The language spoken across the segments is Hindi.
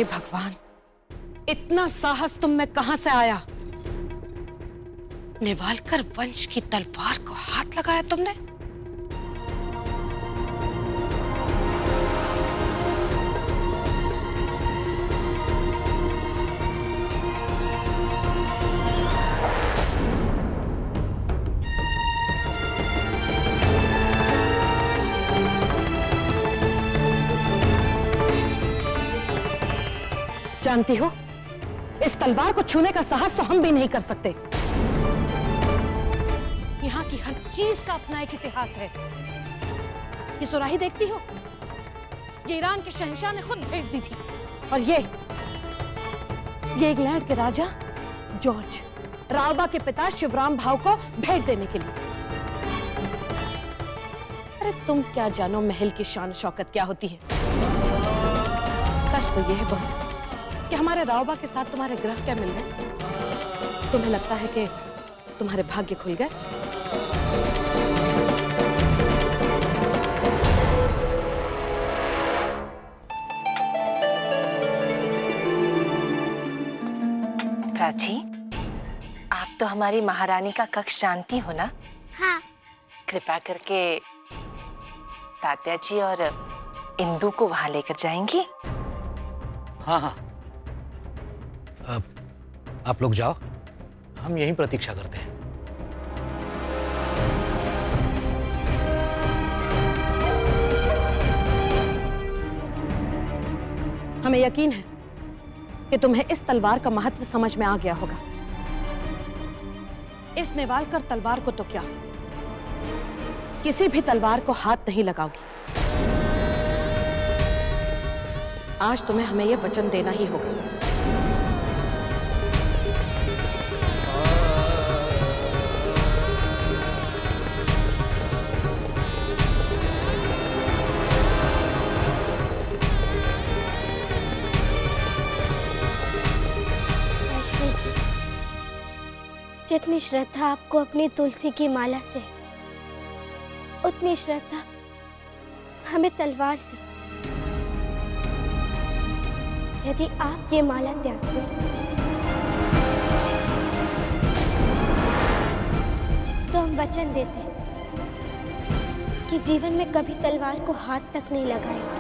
हे भगवान, इतना साहस तुम में कहां से आया? नेवालकर वंश की तलवार को हाथ लगाया तुमने? जानती हो, इस तलवार को छूने का साहस तो हम भी नहीं कर सकते। यहाँ की हर चीज का अपना एक इतिहास है। ये सुराही देखती हो, ये ईरान के शहंशाह ने खुद भेंट दी थी। और ये इंग्लैंड के राजा जॉर्ज रावबा के पिता शिवराम भाव को भेंट देने के लिए। अरे तुम क्या जानो महल की शान शौकत क्या होती है। सच तो यह है बहू कि हमारे रावबा के साथ तुम्हारे ग्रह क्या मिल गए। तुम्हें लगता है कि तुम्हारे भाग्य खुल गए? प्राची, आप तो हमारी महारानी का कक्ष जानती हो ना? हाँ। कृपा करके तात्या जी और इंदु को वहां लेकर जाएंगी? हाँ हाँ, आप लोग जाओ, हम यहीं प्रतीक्षा करते हैं। हमें यकीन है कि तुम्हें इस तलवार का महत्व समझ में आ गया होगा। इस नेवालकर तलवार को तो क्या, किसी भी तलवार को हाथ नहीं लगाओगी। आज तुम्हें हमें यह वचन देना ही होगा। जितनी श्रद्धा आपको अपनी तुलसी की माला से, उतनी श्रद्धा हमें तलवार से। यदि आप ये माला त्याग दें तो हम वचन देते हैं कि जीवन में कभी तलवार को हाथ तक नहीं लगाएंगे।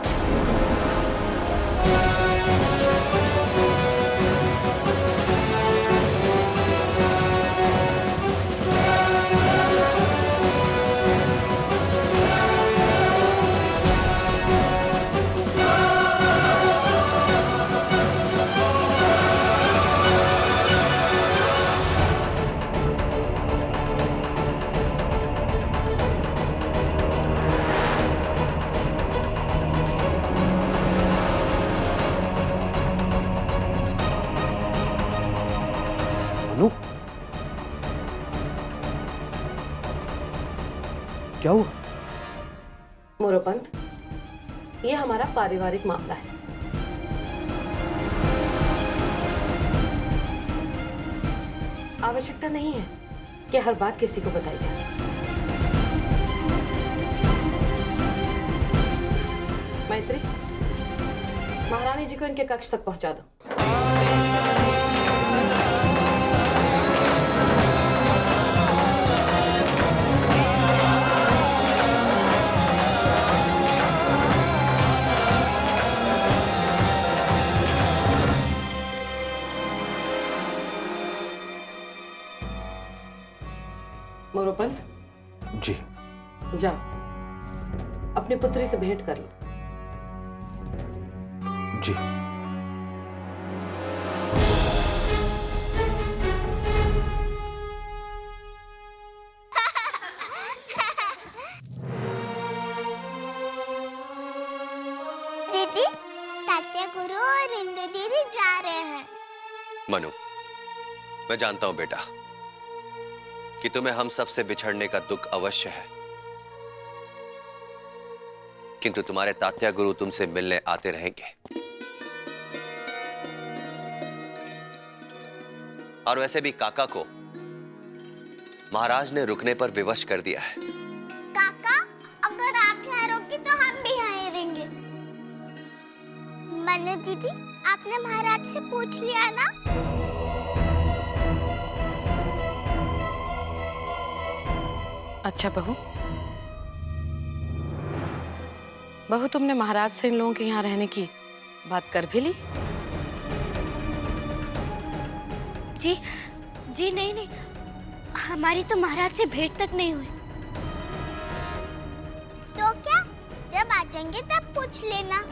क्या हुआ? मोरोपंत, ये हमारा पारिवारिक मामला है। आवश्यकता नहीं है कि हर बात किसी को बताई जाए। मैत्री, महारानी जी को इनके कक्ष तक पहुंचा दो। मोरोपंत जी, जाओ, अपनी पुत्री से भेंट कर लो। जी। दीदी, तात्या गुरु और इंदु दीदी जा रहे हैं। मनु, मैं जानता हूं बेटा कि तुम्हें हम सबसे बिछड़ने का दुख अवश्य है, किंतु तुम्हारे तात्या गुरु तुमसे मिलने आते रहेंगे। और वैसे भी काका को महाराज ने रुकने पर विवश कर दिया है। काका, अगर आप यहाँ रोके तो हम भी यहाँ रहेंगे। मनु दीदी, आप आपने महाराज से पूछ लिया ना? अच्छा बहू, बहू तुमने महाराज से इन लोगों के यहाँ रहने की बात कर भी ली? जी जी नहीं नहीं, हमारी तो महाराज से भेंट तक नहीं हुई। तो क्या, जब आ जाएंगे तब पूछ लेना।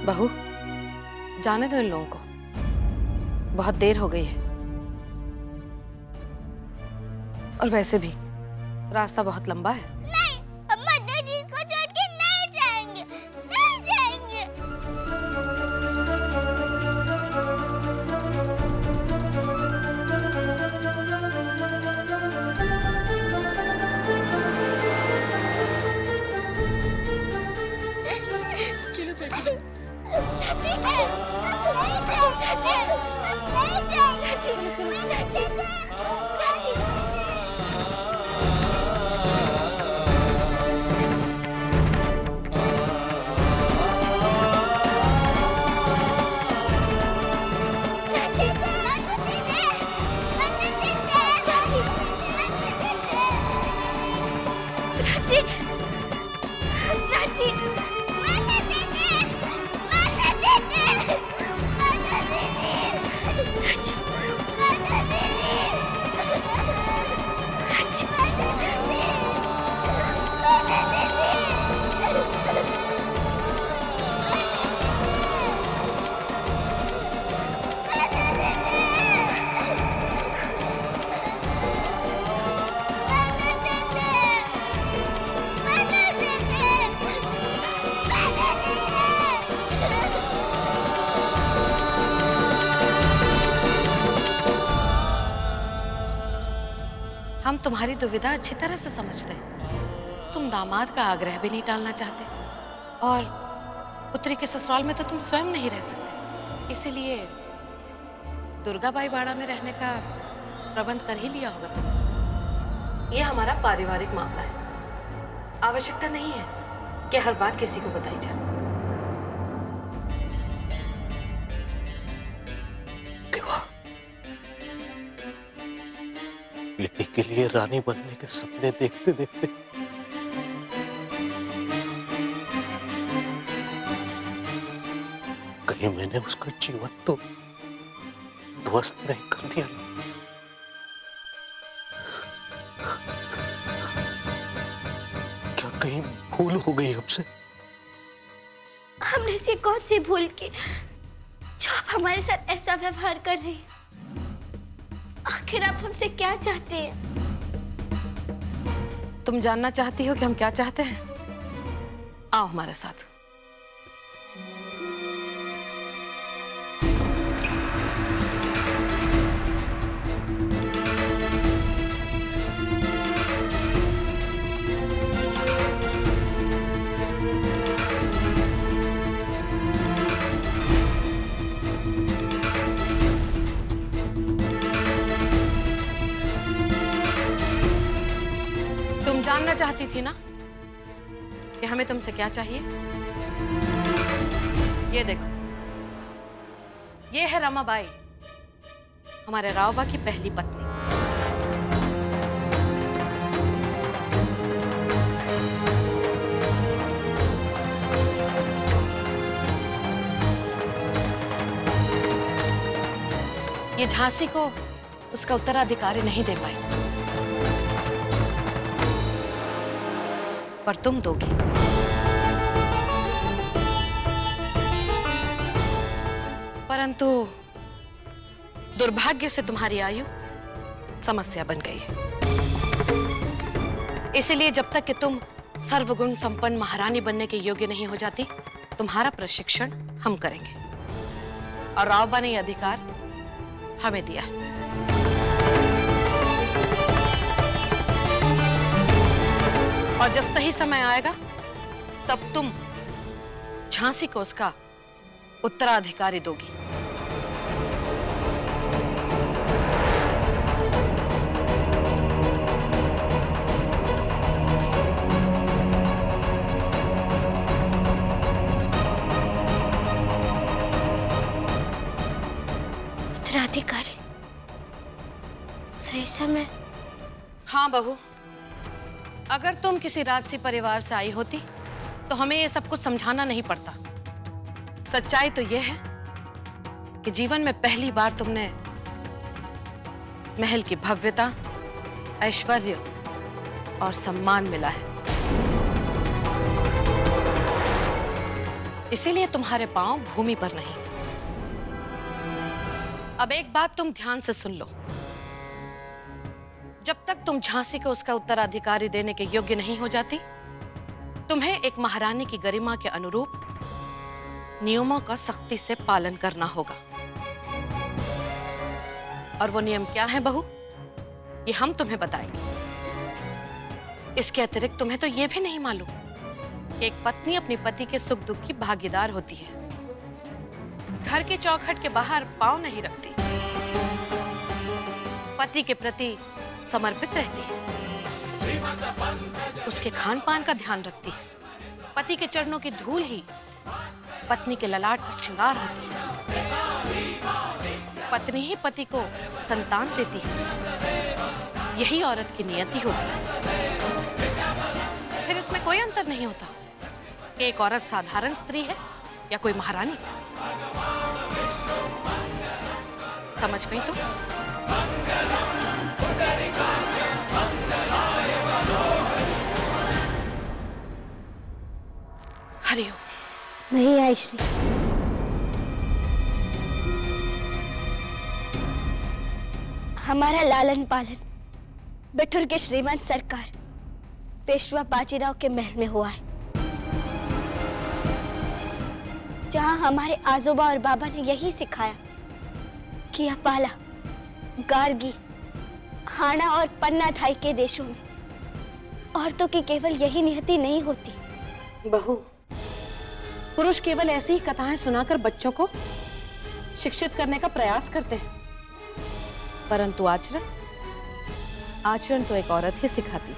बहू जाने दो इन लोगों को, बहुत देर हो गई है। और वैसे भी रास्ता बहुत लंबा है। नहीं, हम मदर जी को छोड़ के नहीं जाएंगे, नहीं जाएंगे। चलो प्राची। हम तुम्हारी दुविधा अच्छी तरह से समझते हैं। तुम दामाद का आग्रह भी नहीं टालना चाहते और पुत्री के ससुराल में तो तुम स्वयं नहीं रह सकते, इसीलिए दुर्गाबाई बाड़ा में रहने का प्रबंध कर ही लिया होगा तुम। ये हमारा पारिवारिक मामला है, आवश्यकता नहीं है कि हर बात किसी को बताई जाए। बेटी के लिए रानी बनने के सपने देखते देखते कहीं मैंने उसका जीवन तो ध्वस्त नहीं कर दिया। क्या कहीं भूल हो गई हमसे? हमने ऐसी कौन सी भूल की जो आप हमारे साथ ऐसा व्यवहार कर रही हैं? आखिर आप हमसे क्या चाहते हैं? तुम जानना चाहती हो कि हम क्या चाहते हैं? आओ हमारे साथ। तुम जानना चाहती थी ना कि हमें तुमसे क्या चाहिए? ये देखो, ये है रमाबाई, हमारे रावबा की पहली पत्नी। ये झांसी को उसका उत्तराधिकारी नहीं दे पाई, पर तुम दोगी। परंतु दुर्भाग्य से तुम्हारी आयु समस्या बन गई है। इसलिए जब तक कि तुम सर्वगुण संपन्न महारानी बनने के योग्य नहीं हो जाती, तुम्हारा प्रशिक्षण हम करेंगे। और रावबा ने यह अधिकार हमें दिया है। और जब सही समय आएगा तब तुम झांसी को उसका उत्तराधिकारी दोगी। उत्तराधिकारी? सही समय? हाँ बहू, अगर तुम किसी राजसी परिवार से आई होती तो हमें ये सब कुछ समझाना नहीं पड़ता। सच्चाई तो यह है कि जीवन में पहली बार तुमने महल की भव्यता, ऐश्वर्य और सम्मान मिला है। इसीलिए तुम्हारे पांव भूमि पर नहीं। अब एक बात तुम ध्यान से सुन लो। जब तक तुम झांसी को उसका उत्तराधिकारी देने के योग्य नहीं हो जाती, तुम्हें एक महारानी की गरिमा के अनुरूप नियमों का सख्ती से पालन करना होगा। और वो नियम क्या है बहू, ये हम तुम्हें बताएंगे। इसके अतिरिक्त तुम्हें तो ये भी नहीं मालूम कि एक पत्नी अपनी पति के सुख दुख की भागीदार होती है। घर के चौखट के बाहर पांव नहीं रखती, पति के प्रति समर्पित रहती है, उसके खान पान का ध्यान रखती है। पति के चरणों की धूल ही पत्नी के ललाट पर श्रृंगार होती है। पत्नी ही पति को संतान देती है। यही औरत की नियति होती है। फिर इसमें कोई अंतर नहीं होता कि एक औरत साधारण स्त्री है या कोई महारानी। समझ गई तुम? हरिओम। नहीं आयश्री, हमारा लालन पालन बिठुर के श्रीमान सरकार पेशवा बाजीराव के महल में हुआ है, जहां हमारे आजोबा और बाबा ने यही सिखाया कि अपाला, गार्गी, हाना और पन्ना थाई के देशों में औरतों की केवल यही नियति नहीं होती। बहू, पुरुष केवल ऐसी ही कथाएं सुनाकर बच्चों को शिक्षित करने का प्रयास करते हैं, परंतु आचरण तो एक औरत ही सिखाती है।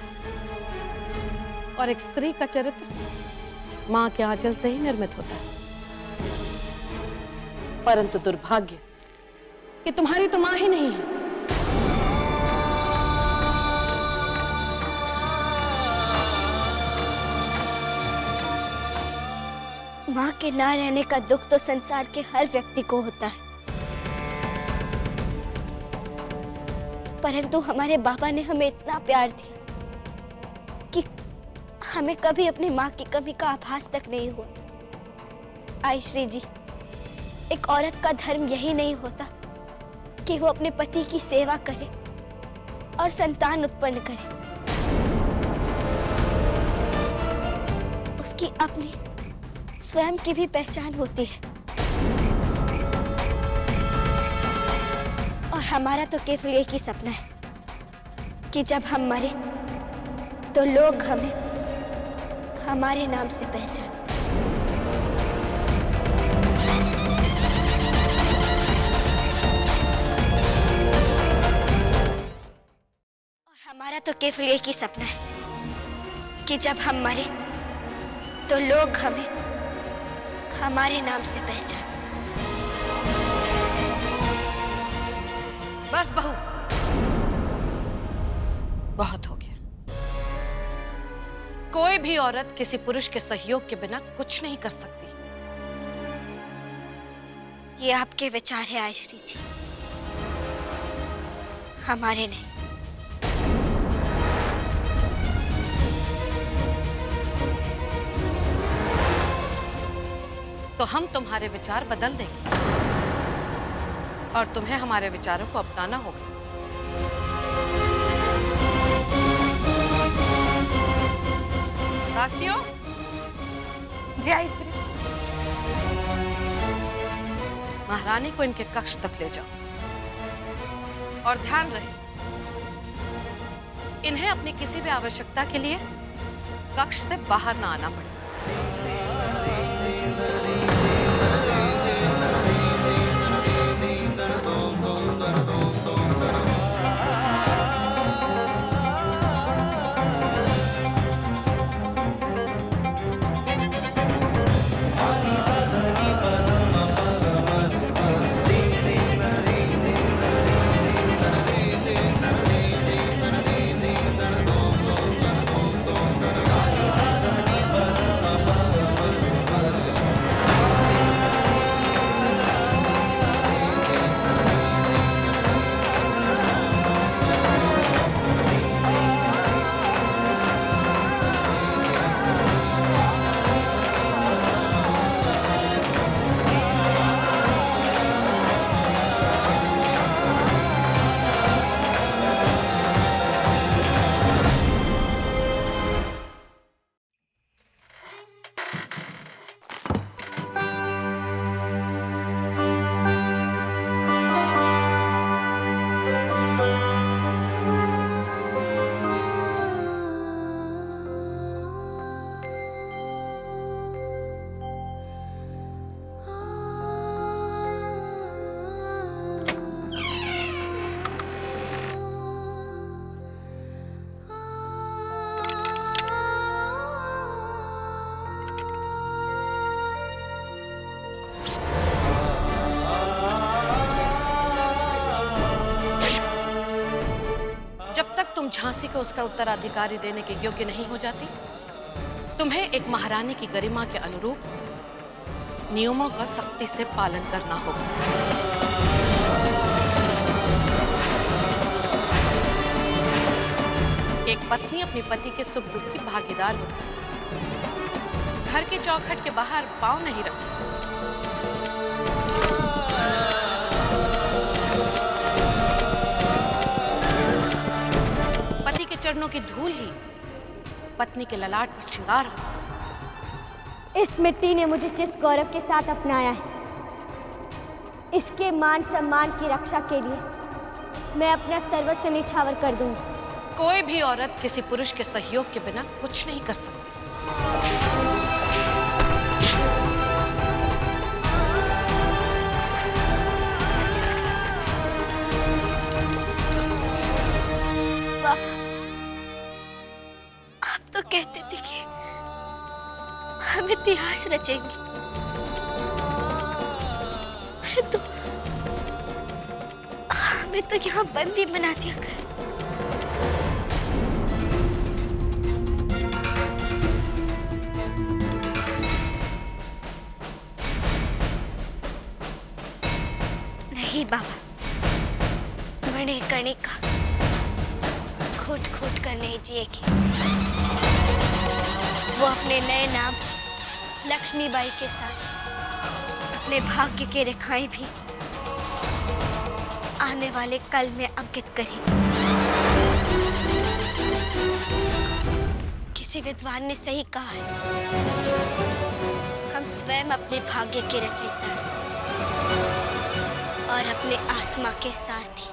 और एक स्त्री का चरित्र मां के आंचल से ही निर्मित होता है। परंतु दुर्भाग्य कि तुम्हारी तो मां ही नहीं है। मां के ना रहने का दुख तो संसार के हर व्यक्ति को होता है, परंतु हमारे बाबा ने हमें इतना प्यार दिया कि हमें कभी अपनी मां की कमी का आभास तक नहीं हुआ। आयश्री जी, एक औरत का धर्म यही नहीं होता कि वो अपने पति की सेवा करे और संतान उत्पन्न करे। उसकी अपनी स्वयं की भी पहचान होती है। और हमारा तो केवल एक ही सपना है कि जब हम मरे तो लोग हमें हमारे नाम से पहचाने। और हमारा तो केवल एक ही सपना है कि जब हम मरे तो लोग हमें हमारे नाम से पहचाने। बस बहू, बहुत हो गया। कोई भी औरत किसी पुरुष के सहयोग के बिना कुछ नहीं कर सकती। ये आपके विचार है आयश्री जी, हमारे नहीं। तो हम तुम्हारे विचार बदल देंगे और तुम्हें हमारे विचारों को अपनाना होगा। दासियों, जी आयश्री। महारानी को इनके कक्ष तक ले जाओ और ध्यान रहे, इन्हें अपनी किसी भी आवश्यकता के लिए कक्ष से बाहर ना आना पड़े। तुम झांसी को उसका उत्तराधिकारी देने के योग्य नहीं हो जाती, तुम्हें एक महारानी की गरिमा के अनुरूप नियमों का सख्ती से पालन करना होगा। एक पत्नी अपने पति के सुख दुख की भागीदार होती है, घर के चौखट के बाहर पांव नहीं रखती। पति के चरणों की धूल ही पत्नी के ललाट का श्रृंगार होता। इस मिट्टी ने मुझे जिस गौरव के साथ अपनाया है, इसके मान सम्मान की रक्षा के लिए मैं अपना सर्वस्व निछावर कर दूंगी। कोई भी औरत किसी पुरुष के सहयोग के बिना कुछ नहीं कर सकती। आप तो कहते थे कि हम इतिहास रचेंगे, परंतु हमें तो यहाँ बंदी बना दिया कर। नहीं बाबा, बड़े कणिका घुट घुट कर नहीं जिएगी। वो अपने नए नाम लक्ष्मीबाई के साथ अपने भाग्य की रेखाएं भी आने वाले कल में अंकित करेंगी। किसी विद्वान ने सही कहा है, हम स्वयं अपने भाग्य के रचयिता हैं और अपने आत्मा के सारथी।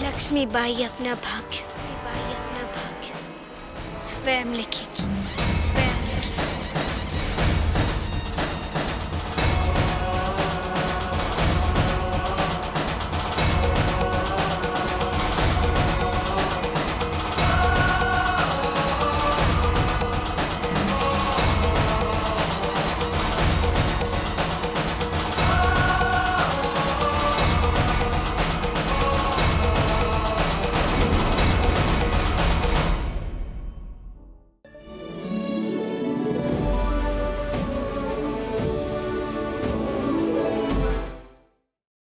लक्ष्मीबाई अपना भाग्य स्वयं लिखेगी।